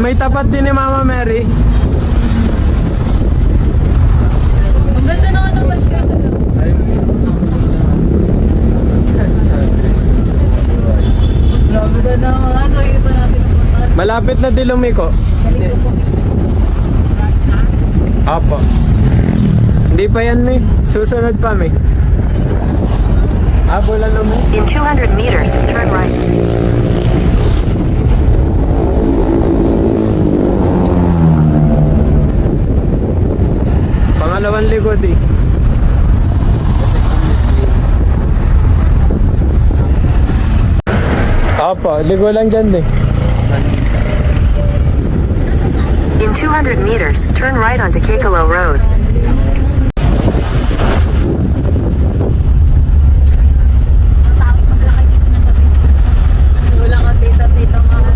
may tapat din ni Mama Mary. Ang ganda na ng watch ka. Grabe ka na nga. So, iba natin ang puntahan. Malapit na Dilumiko. Apo. Hindi pa yan, May. Susunod pa, May. Apo lang naman. In 200 meters, turn right. Pangalawang likod eh. Apo, ligo lang dyan eh. In 200 meters, turn right onto Kekalo Road. Wala ka tita-tita mga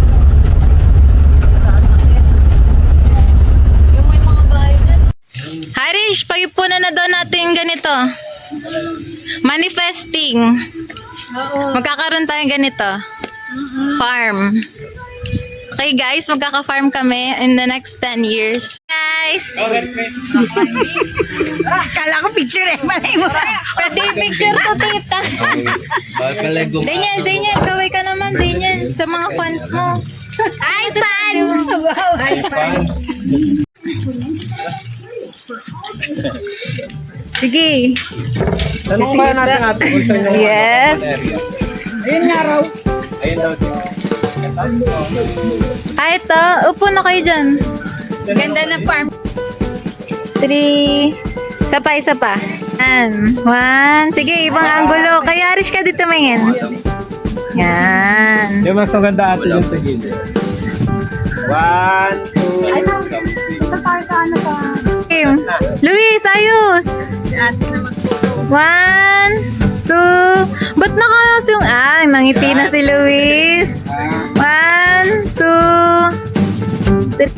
sasakyan. Yung may mga bahay dyan. Harish, pag-ipunan na daw natin ganito. Manifesting. Oo. Magkakaroon tayong ganito. Farm. Okay guys, magkaka-farm kami in the next 10 years. Guys! Kala ko picture eh. Malay mo. Pwede picture to tita. Daniel, kaway ka naman Daniel sa mga fans mo. Hi fans! Wow, hi fans. Sige. Tanong ba natin ate? Yes. Ayun nga raw. Ayun daw. Ay, ito. Upo na kayo dyan. Ganda na farm. 3. Isa pa. Yan. 1. Sige, ibang angulo. Kaya Arish ka dito mingin. Yan. Yung mas maganda ate yung sa gilid. 1, 2, Ito para sa ano pa. Okay. Luis, ayos. 1, 2. Ba't nakalas yung nangiti na si Luis. 1, 2, 3.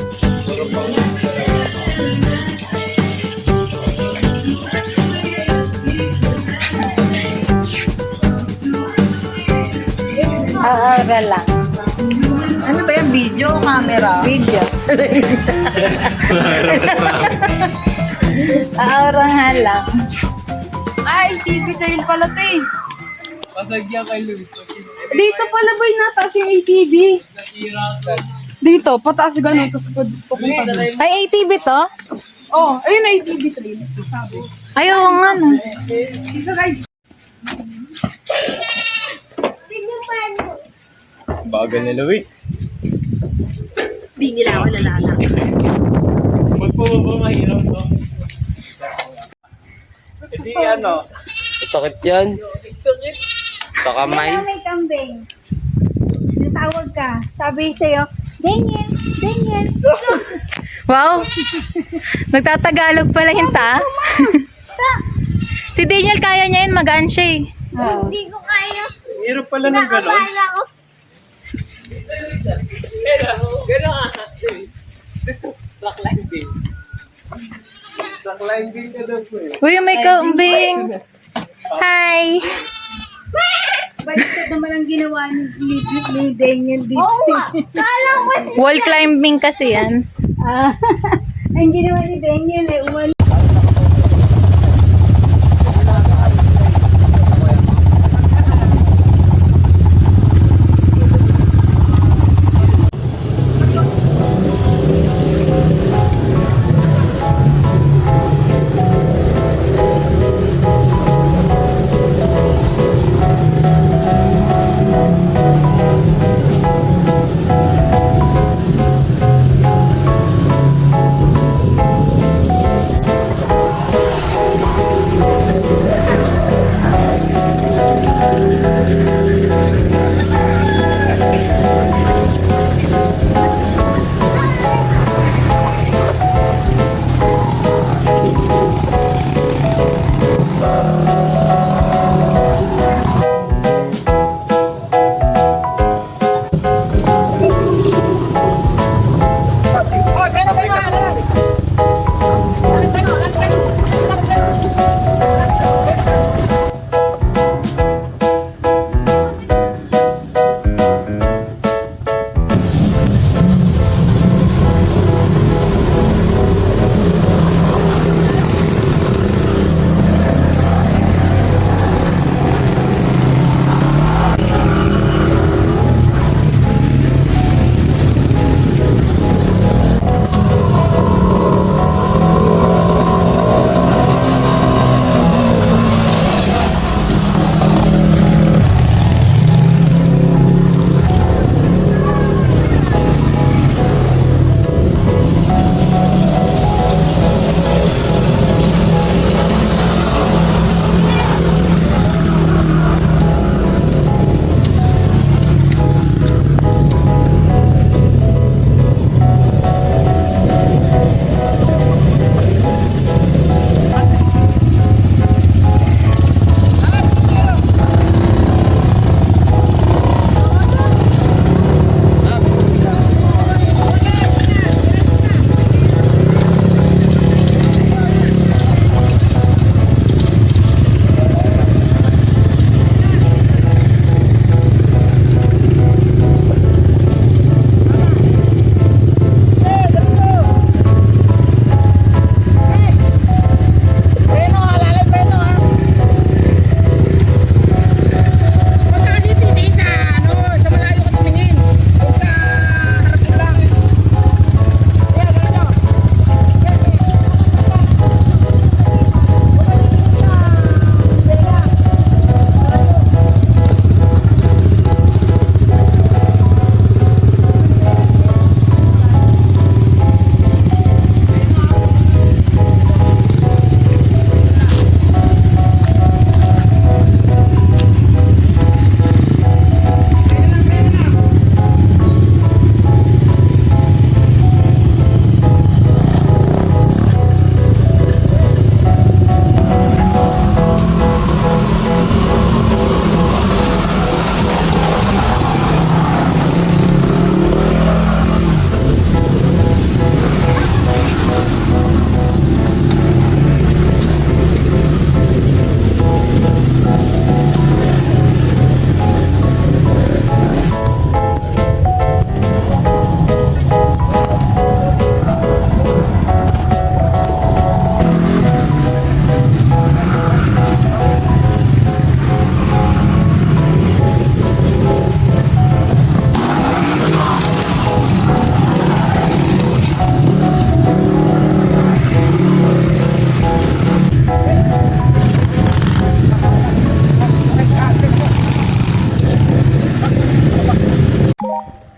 Aura lang. Ano ba yan? Video o camera? Video. Aura nga lang. Ay, TV dahil pala ito eh. Pasagya kay Luis. Dito pala ba yung nataas yung ATV? Dito, pataas gano'n. Tapos pupunta na. Ay, ATV to? Oh, ayun na ATV trail. Sabi. Ayaw nga no. Isa guys. Bagal ni Luis. Di nila ako lalala. Ba't po ba mahirap to? Hindi ano. Sakit yan. Sa kamay. May kambing. Natawag ka. Sabi sa'yo, Daniel, Daniel. Wow. Nagtatagalog pala hinta. Si Daniel kaya niya yun, magaan siya eh. Hindi ko kaya. Hirap pala ng gano'n. Nakabala ko. Blackline din ka daw po eh. Uy, may kambing. Hi. Baliktad naman ang ginawa ni Daniel dito. Oo nga. Kala ko Wall climbing kasi yan. ang ginawa ni Daniel ay uwan.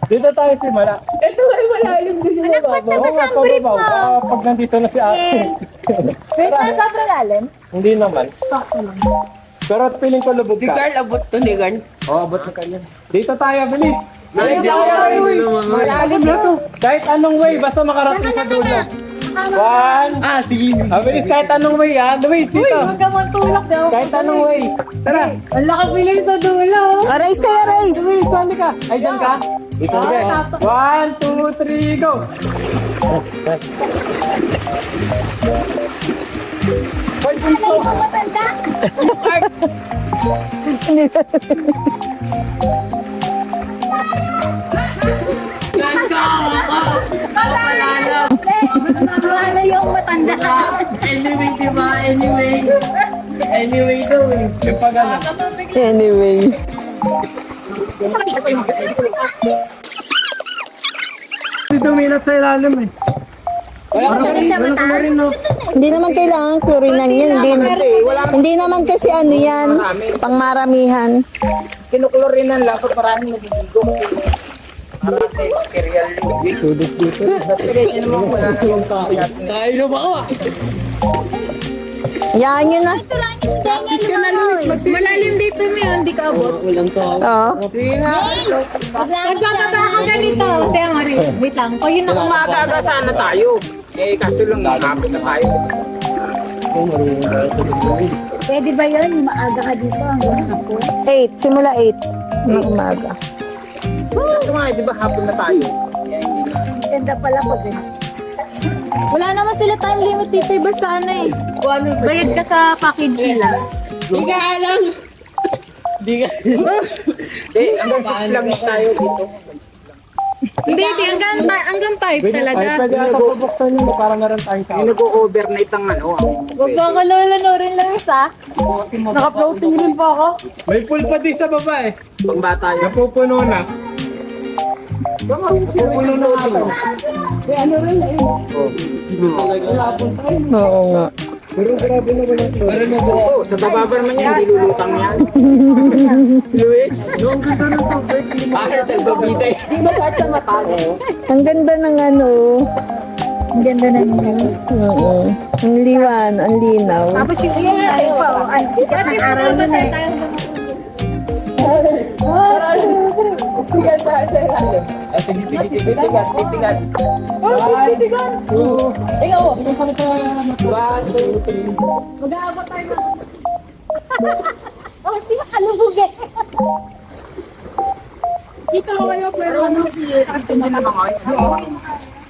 Dito tayo simula. Ito ay malalim din yung mababaw. Oo nga, pababaw. Pag nandito na si ate. Wait, sobrang lalim? Hindi naman. Pero feeling ko lubog ka. Si Carl, abot to ni Carl. Oo, abot na kanya. Dito tayo, bilis. Malalim na to. Kahit anong way, basta makarating sa dulo. One. Sige. Bilis, kahit anong way, ha? Luis, dito. Huwag ka matulak daw. Kahit anong way. Tara. Ang lakas bilis sa dulo. Race kayo, race! Luis, saan ka? Ay, dyan ka? Dito, sige. 1, 2, 3, go. Hoy, bunso. Wala yung matanda. Anyway, di ba? Anyway daw eh. Yung pag-ano. Anyway. Dito minat sa ilalim eh. Wala ka rin, no? Hindi naman kailangan klorinan yan. Hindi naman kasi ano yan, pangmaramihan. Kinuklorinan lang pag maraming nagigigong. Maraming material yung Sudot dito. Pwede naman wala na yung tao. Tayo na ba ako? Yan yun na. Malalim dito mo yun, hindi ka abot. Walang tao. Oo. Nagpapata ka ganito. Kaya nga rin, wait lang. O yun ang Maaga sana tayo. Eh, kaso lang nakapit na tayo. Pwede ba yun? Maaga ka dito hanggang hapon? 8. Simula 8. Ng umaga. Kaso nga, di ba hapon na tayo? Ganda pala pag Wala naman sila time limit dito. Basta ano eh. Bayad ka sa package nila. Eh, hanggang 6 lang tayo dito. Hindi, hanggang 5 talaga. Ay, pwede ata pabuksan yun. Parang meron tayong tao. Yung nag-overnight ang ano. Huwag mo kalulano rin lang isa. Naka-floating rin pa ako. May pool pa din sa baba eh. Pang bata yun. Napupuno na. Napupuno na ako. Oo nga. Pero grabe na wala. Oo, sa baba pa naman yan, hindi lulutang yan. Luis, yung gusto ng tubig. Para sa babida eh. Di ba kahit sa mata? Ang ganda ng ano. Ang ganda ng Oo. Ang liwan, ang linaw. Tapos yung ay pa. Ang sikat ng araw na eh. Titigan. Mag-aabot tayo na. Oh, di ba kalubugin? Dito kayo, pero ano?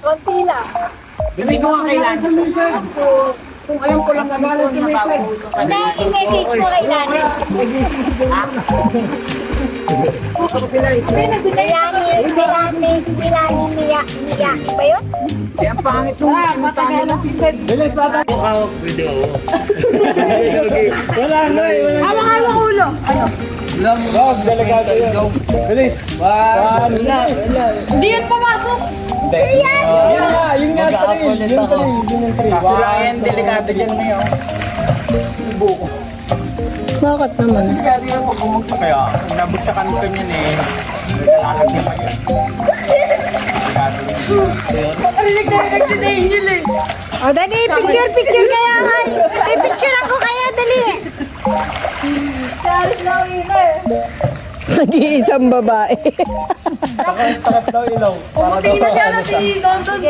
Konti lang. Bibig ko nga kailangan. Kung alam ko lang naman kung nabago. Hindi, i-message mo kay Dani. Milani, Mia. Iba yun? Eh, ang pangit nung Bilis bata. Wala na eh. Hawak-hawak ulo. Wag, delikado yun. Bilis. One. Hindi yun pumasok. Yun nga, three. Yung three. Kaso lang yan, delikado dyan ngayon. Bakit naman? Delikado yan pag bumagsak kaya. Kung nabagsakan ko yan eh. Nagkalalag naman yan. Delikado yan. O, dali, picture kaya nga. Picture ako kaya, dali. Nag-iisang babae. Takat daw ilaw. Pumuti na siya na si Tonton.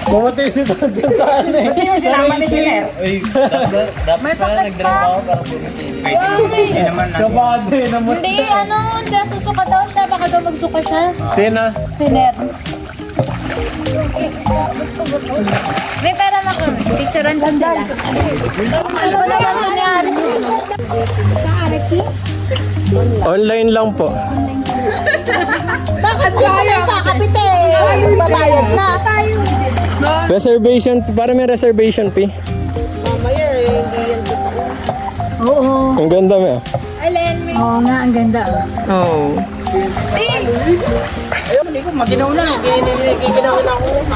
Pumuti si Tonton saan eh. Hindi yung sinama ni Siner. May sakit pa. Hindi naman na. Kabade naman. Hindi, ano, hindi, susuka daw siya. Baka daw magsuka siya. Sina? Siner. May pera mo kami. Picturean ko sila. Ano ba naman nangyari? Online lang po. Bakit kaya? Kakapite. Magbabayad na. Reservation, para may reservation fee. Oo. Ang ganda mo. Oo nga, ang ganda. Oo. Hindi ko maginaw na. Kikinaw na ako.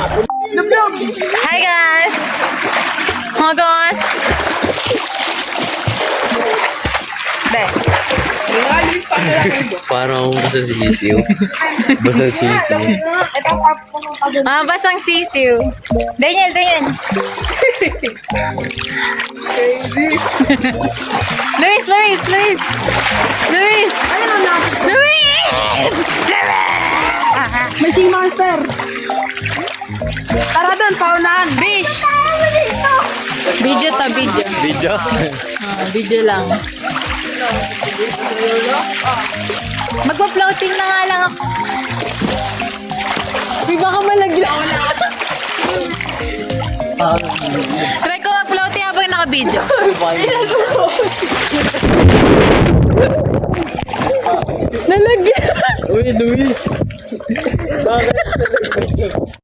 Hi guys! Mga guys! Be. Parang akong basta sisiw. Basta sisiw. Ah, basang sisiw. Daniel, Daniel. Luis, Luis, Luis. Luis. Luis! May Sea Monster. Tara doon, paunahan. Fish! Video to, video. Video? Video lang. Magpa-floating na nga lang ako. Uy, baka malaglag. Try ko mag-floating habang naka-video. Nalagyan. Uy, Luis! Bakit?